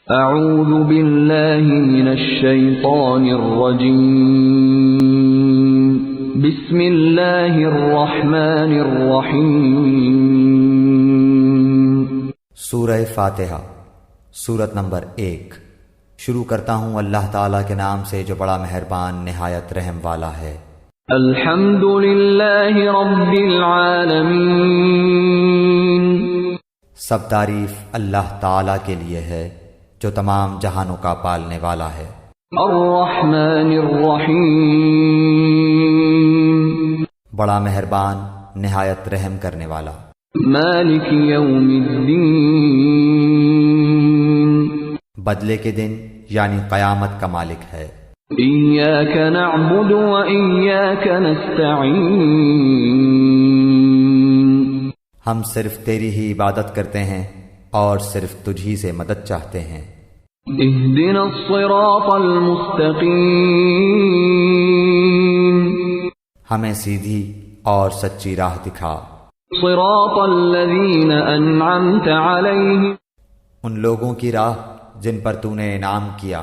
اعوذ باللہ من الشیطان الرجیم بسم اللہ الرحمن الرحیم۔ سورہ فاتحہ، سورت نمبر 1۔ شروع کرتا ہوں اللہ تعالیٰ کے نام سے جو بڑا مہربان نہایت رحم والا ہے۔ الحمد للہ رب العالمین، سب تعریف اللہ تعالیٰ کے لیے ہے جو تمام جہانوں کا پالنے والا ہے۔ الرحمن الرحیم، بڑا مہربان نہایت رحم کرنے والا۔ مالک یوم الدین، بدلے کے دن یعنی قیامت کا مالک ہے۔ ایاک نعبد و ایاک نستعین، ہم صرف تیری ہی عبادت کرتے ہیں اور صرف تجھی سے مدد چاہتے ہیں۔ اہدنا الصراط المستقیم، ہمیں سیدھی اور سچی راہ دکھا۔ صراط الذین انعمت علیہم، ان لوگوں کی راہ جن پر تو نے انعام کیا،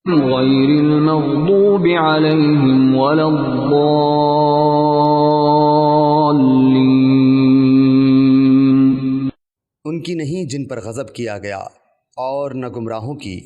غیر المغضوب علیہم ولا الضالین، ان کی نہیں جن پر غضب کیا گیا اور نہ گمراہوں کی۔